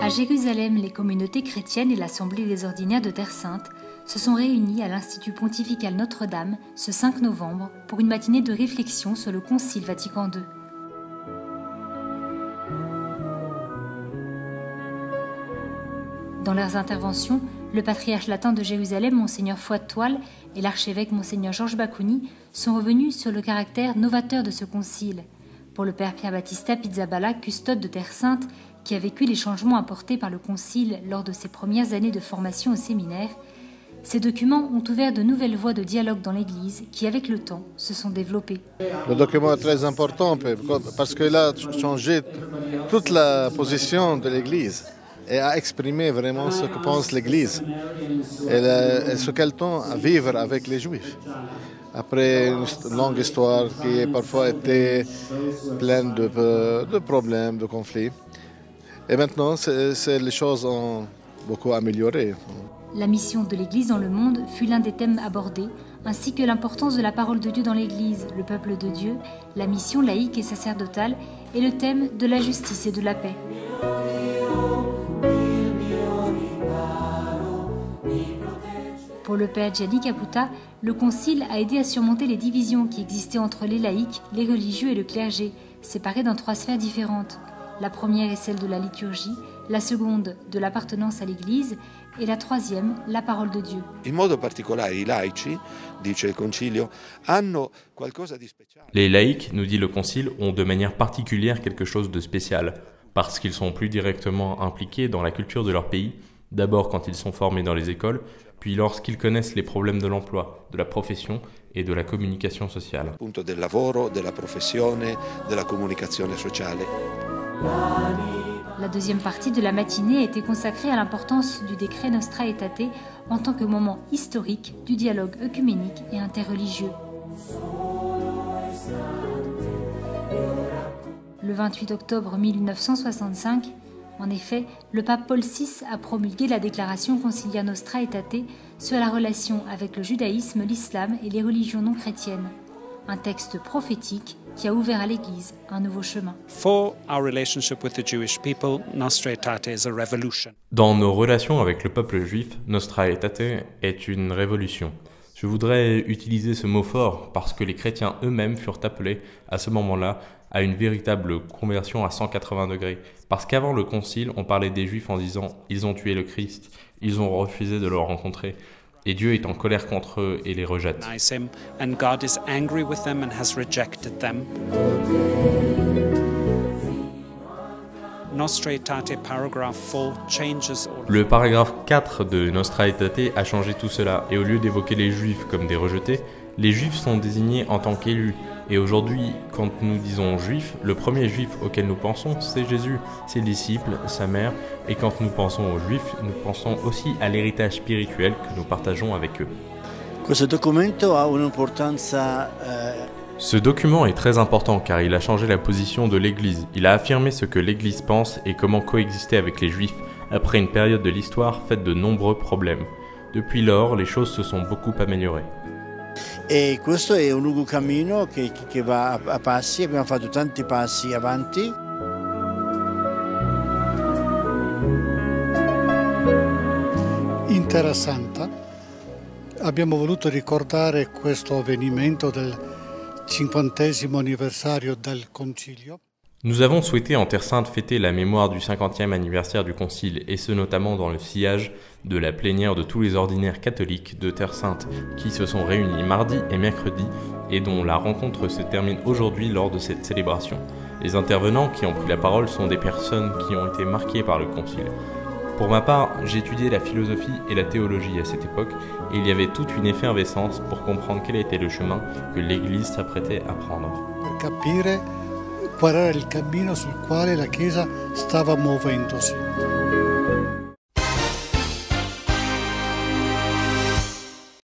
À Jérusalem, les communautés chrétiennes et l'Assemblée des ordinaires de Terre Sainte se sont réunis à l'Institut pontifical Notre-Dame ce 5 novembre pour une matinée de réflexion sur le Concile Vatican II. Dans leurs interventions, le patriarche latin de Jérusalem, Monseigneur Fouad-Toile, et l'archevêque Monseigneur Georges Bakouni sont revenus sur le caractère novateur de ce concile. Pour le père Pierre Battista Pizzaballa, custode de Terre Sainte, qui a vécu les changements apportés par le concile lors de ses premières années de formation au séminaire, ces documents ont ouvert de nouvelles voies de dialogue dans l'Église qui, avec le temps, se sont développées. Le document est très important parce qu'il a changé toute la position de l'Église et a exprimé vraiment ce que pense l'Église et ce qu'elle tend à vivre avec les Juifs. Après une longue histoire qui a parfois été pleine de problèmes, de conflits. Et maintenant, les choses ont beaucoup amélioré. La mission de l'Église dans le monde fut l'un des thèmes abordés, ainsi que l'importance de la parole de Dieu dans l'Église, le peuple de Dieu, la mission laïque et sacerdotale, et le thème de la justice et de la paix. Pour le père Gianni Caputa, le concile a aidé à surmonter les divisions qui existaient entre les laïcs, les religieux et le clergé, séparés dans 3 sphères différentes. La première est celle de la liturgie, la seconde de l'appartenance à l'Église et la troisième, la parole de Dieu. In modo particolare i laici, dice il Concilio, hanno qualcosa di speciale. Les laïcs, nous dit le Concile, ont de manière particulière quelque chose de spécial, parce qu'ils sont plus directement impliqués dans la culture de leur pays, d'abord quand ils sont formés dans les écoles, puis lorsqu'ils connaissent les problèmes de l'emploi, de la profession et de la communication sociale. Appunto del lavoro, della professione, della comunicazione sociale. La deuxième partie de la matinée a été consacrée à l'importance du décret Nostra Aetate en tant que moment historique du dialogue œcuménique et interreligieux. Le 28 octobre 1965, en effet, le pape Paul VI a promulgué la déclaration Concilia Nostra Aetate sur la relation avec le judaïsme, l'islam et les religions non chrétiennes. Un texte prophétique qui a ouvert à l'Église un nouveau chemin. Dans nos relations avec le peuple juif, Nostra Aetate est une révolution. Je voudrais utiliser ce mot fort parce que les chrétiens eux-mêmes furent appelés à ce moment-là à une véritable conversion à 180 degrés. Parce qu'avant le concile, on parlait des Juifs en disant « ils ont tué le Christ, ils ont refusé de le rencontrer ». Et Dieu est en colère contre eux et les rejette. Le paragraphe 4 de Nostra Aetate a changé tout cela, et au lieu d'évoquer les Juifs comme des rejetés, les Juifs sont désignés en tant qu'élus. Et aujourd'hui, quand nous disons Juifs, le premier Juif auquel nous pensons, c'est Jésus, ses disciples, sa mère. Et quand nous pensons aux Juifs, nous pensons aussi à l'héritage spirituel que nous partageons avec eux. Ce document est très important car il a changé la position de l'Église. Il a affirmé ce que l'Église pense et comment coexister avec les Juifs après une période de l'histoire faite de nombreux problèmes. Depuis lors, les choses se sont beaucoup améliorées. E questo è un lungo cammino che va a passi, abbiamo fatto tanti passi avanti. In Terra Santa abbiamo voluto ricordare questo avvenimento del 50° anniversario del Concilio. Nous avons souhaité en Terre Sainte fêter la mémoire du 50e anniversaire du Concile, et ce notamment dans le sillage de la plénière de tous les ordinaires catholiques de Terre Sainte, qui se sont réunis mardi et mercredi, et dont la rencontre se termine aujourd'hui lors de cette célébration. Les intervenants qui ont pris la parole sont des personnes qui ont été marquées par le Concile. Pour ma part, j'ai étudié la philosophie et la théologie à cette époque, et il y avait toute une effervescence pour comprendre quel était le chemin que l'Église s'apprêtait à prendre. Qual era il cammino sul quale la Chiesa stava muovendosi.